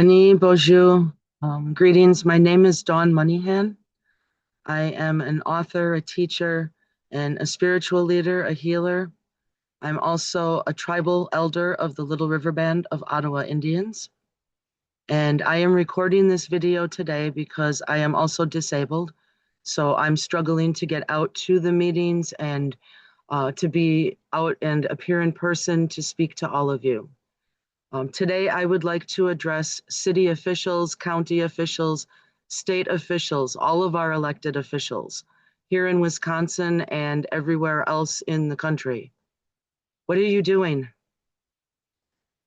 Ani Bonjour. Greetings. My name is Dawn Moneyhan. I am an author, a teacher, and a spiritual leader, a healer. I'm also a tribal elder of the Little River Band of Ottawa Indians. And I am recording this video today because I am also disabled. So I'm struggling to get out to the meetings and to be out and appear in person to speak to all of you. Today, I would like to address city officials, county officials, state officials, all of our elected officials here in Wisconsin and everywhere else in the country. What are you doing?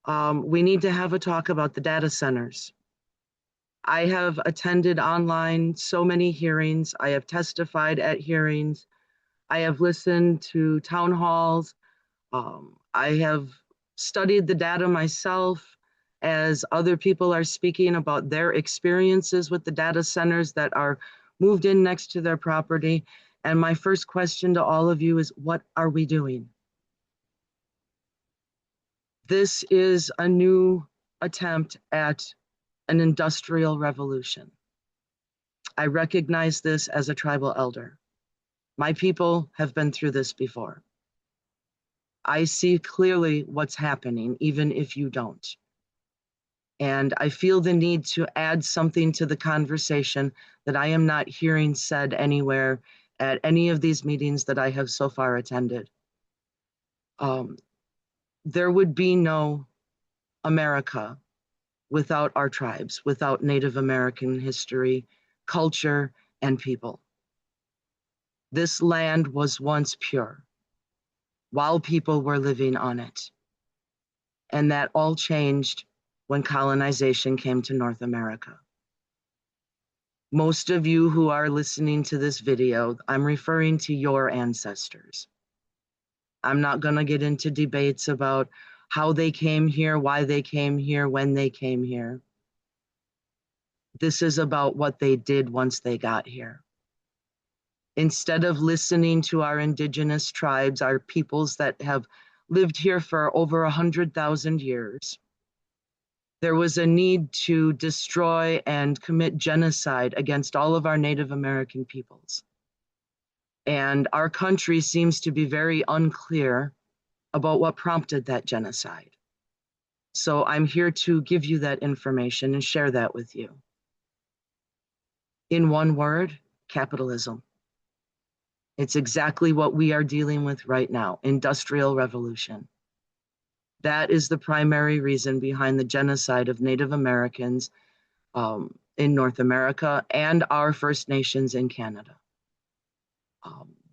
We need to have a talk about the data centers. I have attended online so many hearings. I have testified at hearings. I have listened to town halls. I have studied the data myself as other people are speaking about their experiences with the data centers that are moved in next to their property. And my first question to all of you is, what are we doing? This is a new attempt at an industrial revolution. I recognize this as a tribal elder. My people have been through this before. I see clearly what's happening, even if you don't. And I feel the need to add something to the conversation that I am not hearing said anywhere at any of these meetings that I have so far attended. Um, there would be no America without our tribes, without Native American history, culture, and people. This land was once pure while people were living on it. And that all changed when colonization came to North America. Most of you who are listening to this video, I'm referring to your ancestors. I'm not going to get into debates about how they came here, why they came here, when they came here. This is about what they did once they got here. Instead of listening to our indigenous tribes, our peoples that have lived here for over 100,000 years, there was a need to destroy and commit genocide against all of our Native American peoples. And our country seems to be very unclear about what prompted that genocide. So I'm here to give you that information and share that with you. In one word, capitalism. It's exactly what we are dealing with right now, industrial revolution. That is the primary reason behind the genocide of Native Americans in North America and our First Nations in Canada.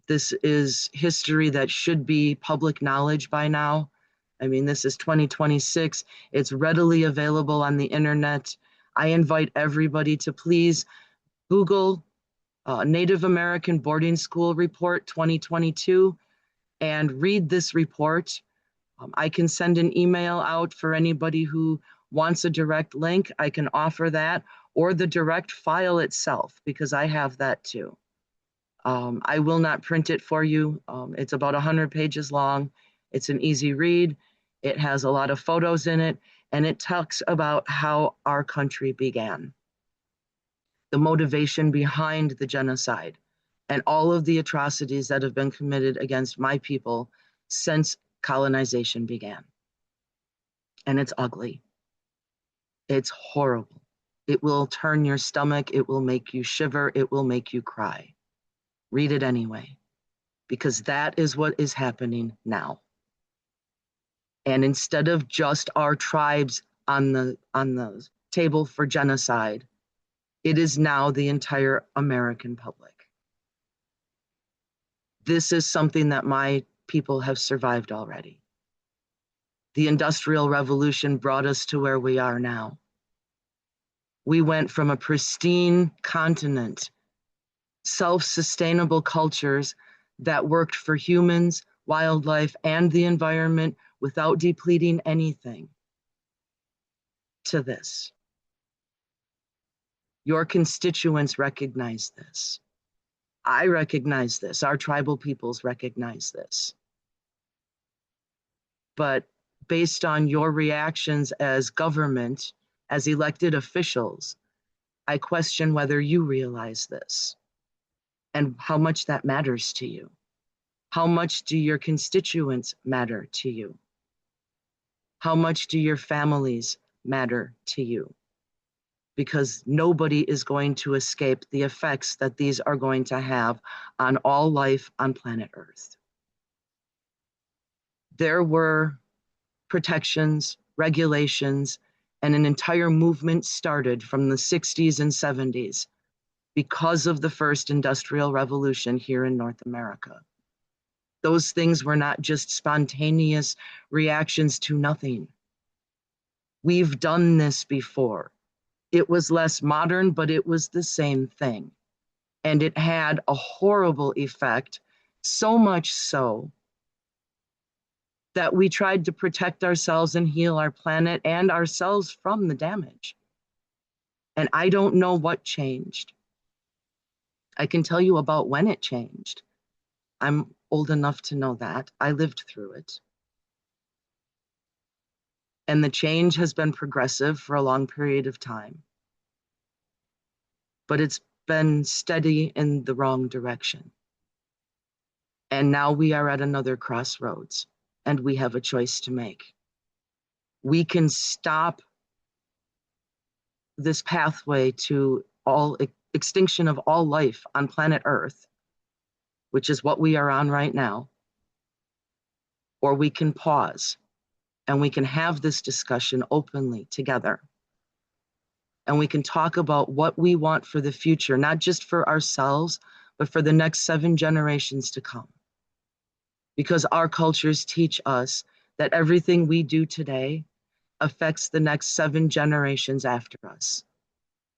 This is history that should be public knowledge by now. I mean, this is 2026. It's readily available on the internet. I invite everybody to please Google Native American Boarding School Report 2022 and read this report. I can send an email out for anybody who wants a direct link. I can offer that, or the direct file itself, because I have that too. I will not print it for you. It's about 100 pages long. It's an easy read. It has a lot of photos in it, and it talks about how our country began, the motivation behind the genocide, and all of the atrocities that have been committed against my people since colonization began. And it's ugly. It's horrible. It will turn your stomach. It will make you shiver. It will make you cry. Read it anyway, because that is what is happening now. And instead of just our tribes on the table for genocide, it is now the entire American public. This is something that my people have survived already. The Industrial Revolution brought us to where we are now. We went from a pristine continent, self-sustainable cultures that worked for humans, wildlife, and the environment without depleting anything, to this. Your constituents recognize this. I recognize this. Our tribal peoples recognize this. But based on your reactions as government, as elected officials, I question whether you realize this and how much that matters to you. How much do your constituents matter to you? How much do your families matter to you? Because nobody is going to escape the effects that these are going to have on all life on planet Earth. There were protections, regulations, and an entire movement started from the 60s and 70s because of the first industrial revolution here in North America. Those things were not just spontaneous reactions to nothing. We've done this before. It was less modern, but it was the same thing. And it had a horrible effect, so much so that we tried to protect ourselves and heal our planet and ourselves from the damage. And I don't know what changed. I can tell you about when it changed. I'm old enough to know that. I lived through it. And the change has been progressive for a long period of time. But it's been steady in the wrong direction. And now we are at another crossroads, and we have a choice to make. We can stop this pathway to all extinction of all life on planet Earth, which is what we are on right now, or we can pause and we can have this discussion openly together. And we can talk about what we want for the future, not just for ourselves, but for the next 7 generations to come. Because our cultures teach us that everything we do today affects the next 7 generations after us.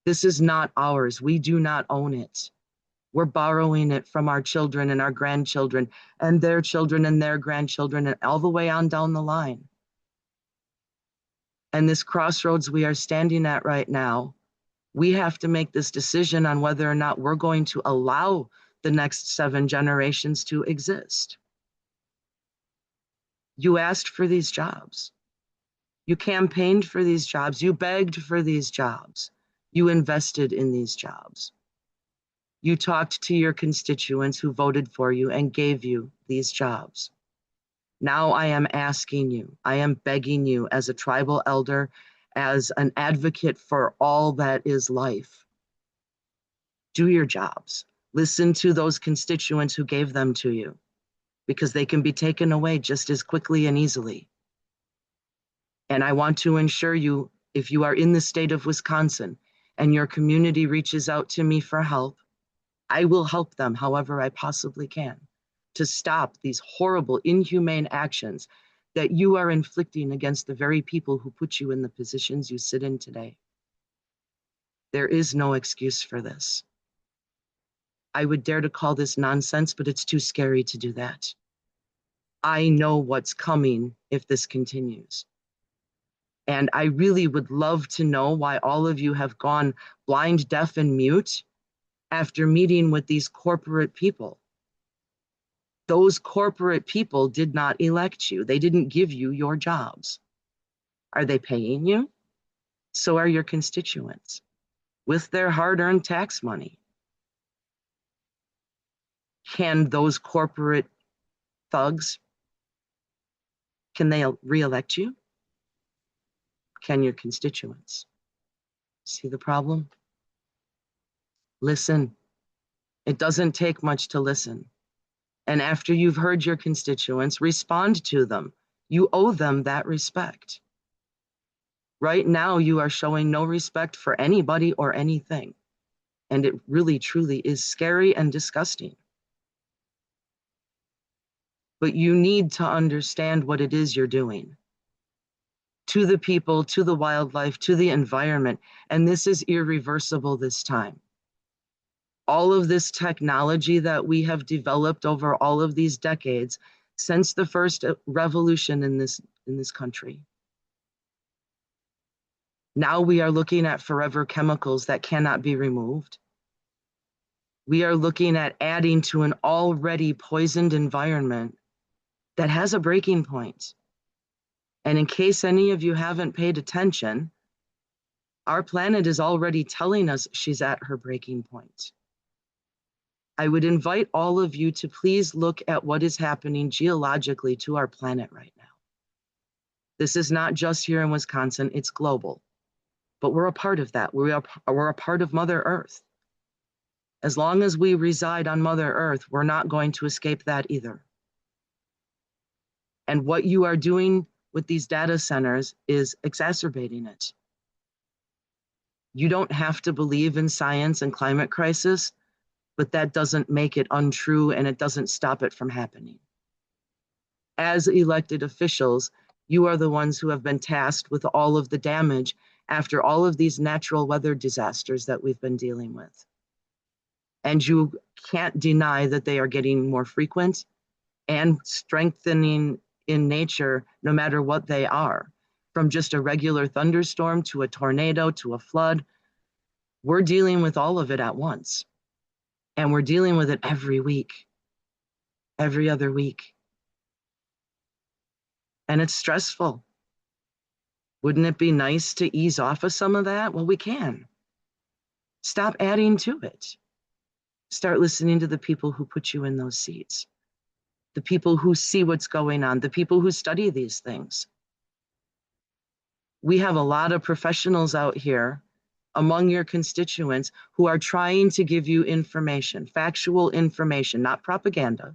This is not ours. We do not own it. We're borrowing it from our children and our grandchildren and their children and their grandchildren and all the way on down the line. And this crossroads we are standing at right now, we have to make this decision on whether or not we're going to allow the next 7 generations to exist. You asked for these jobs. You campaigned for these jobs. You begged for these jobs. You invested in these jobs. You talked to your constituents who voted for you and gave you these jobs. Now I am asking you, I am begging you as a tribal elder, as an advocate for all that is life. Do your jobs. Listen to those constituents who gave them to you, because they can be taken away just as quickly and easily. And I want to ensure you, if you are in the state of Wisconsin and your community reaches out to me for help, I will help them however I possibly can to stop these horrible, inhumane actions that you are inflicting against the very people who put you in the positions you sit in today. There is no excuse for this. I would dare to call this nonsense, but it's too scary to do that. I know what's coming if this continues. And I really would love to know why all of you have gone blind, deaf, and mute after meeting with these corporate people. Those corporate people did not elect you. They didn't give you your jobs. Are they paying you? So are your constituents with their hard-earned tax money. Can those corporate thugs, can they re-elect you? Can your constituents? See the problem? Listen. It doesn't take much to listen. And after you've heard your constituents, respond to them. You owe them that respect. Right now, you are showing no respect for anybody or anything. And it really, truly is scary and disgusting. But you need to understand what it is you're doing to the people, to the wildlife, to the environment. And this is irreversible this time. All of this technology that we have developed over all of these decades since the first revolution in this country. Now we are looking at forever chemicals that cannot be removed. We are looking at adding to an already poisoned environment that has a breaking point. And in case any of you haven't paid attention, Our planet is already telling us she's at her breaking point. I would invite all of you to please look at what is happening geologically to our planet right now. This is not just here in Wisconsin, it's global. But we're a part of that. We're a part of Mother Earth. As long as we reside on Mother Earth, we're not going to escape that either. And what you are doing with these data centers is exacerbating it. You don't have to believe in science and climate crisis, but that doesn't make it untrue and it doesn't stop it from happening. As elected officials, you are the ones who have been tasked with all of the damage after all of these natural weather disasters that we've been dealing with. And you can't deny that they are getting more frequent and strengthening in nature, no matter what they are, from just a regular thunderstorm to a tornado to a flood. We're dealing with all of it at once. And we're dealing with it every week, every other week. And it's stressful. Wouldn't it be nice to ease off of some of that? Well, we can. Stop adding to it. Start listening to the people who put you in those seats, the people who see what's going on, the people who study these things. We have a lot of professionals out here among your constituents who are trying to give you information, factual information, not propaganda.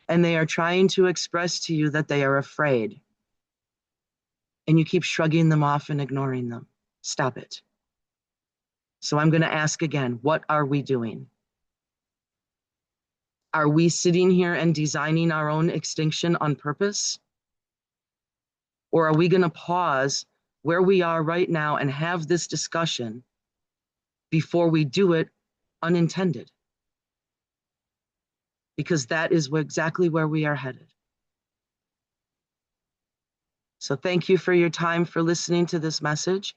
And they are trying to express to you that they are afraid. And you keep shrugging them off and ignoring them. Stop it. So I'm going to ask again, what are we doing? Are we sitting here and designing our own extinction on purpose? Or are we going to pause where we are right now and have this discussion before we do it unintended? Because that is exactly where we are headed. So thank you for your time, for listening to this message.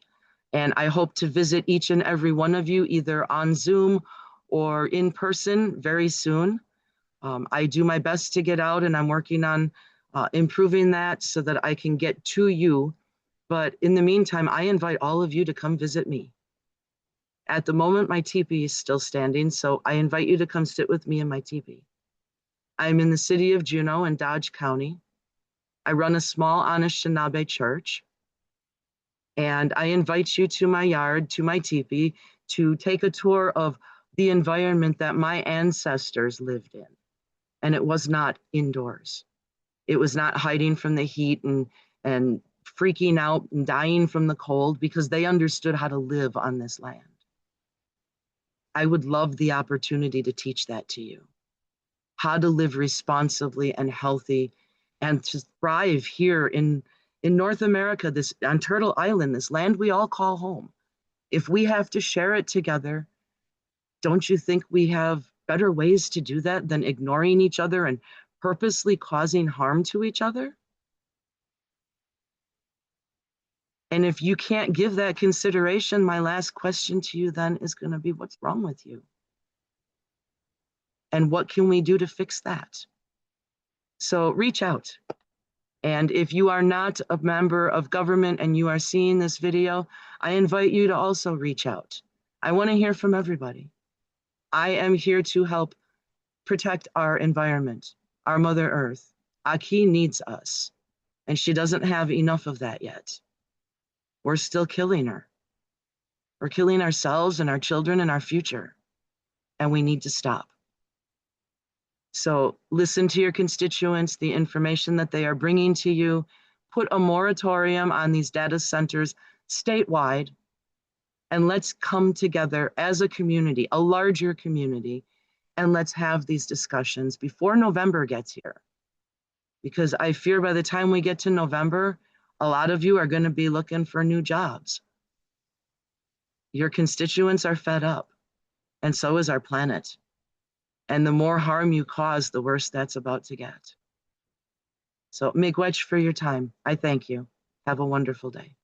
And I hope to visit each and every one of you either on Zoom or in person very soon. I do my best to get out, and I'm working on improving that so that I can get to you. But in the meantime, I invite all of you to come visit me. At the moment, my teepee is still standing, so I invite you to come sit with me in my teepee. I'm in the city of Juneau in Dodge County. I run a small Anishinaabe church. And I invite you to my yard, to my teepee, to take a tour of the environment that my ancestors lived in. And it was not indoors. It was not hiding from the heat and freaking out and dying from the cold, because they understood how to live on this land. I would love the opportunity to teach that to you. How to live responsibly and healthy and to thrive here in North America, on Turtle Island, this land we all call home. If we have to share it together, don't you think we have better ways to do that than ignoring each other and purposely causing harm to each other? And if you can't give that consideration, my last question to you then is going to be, what's wrong with you? And what can we do to fix that? So reach out. And if you are not a member of government and you are seeing this video, I invite you to also reach out. I want to hear from everybody. I am here to help protect our environment, our Mother Earth. Aki needs us, and she doesn't have enough of that yet. We're still killing her. We're killing ourselves and our children and our future, and we need to stop. So listen to your constituents, the information that they are bringing to you. Put a moratorium on these data centers statewide, and let's come together as a community, a larger community, and let's have these discussions before November gets here. Because I fear by the time we get to November, a lot of you are going to be looking for new jobs. Your constituents are fed up, and so is our planet. And the more harm you cause, the worse that's about to get. So miigwech for your time. I thank you. Have a wonderful day.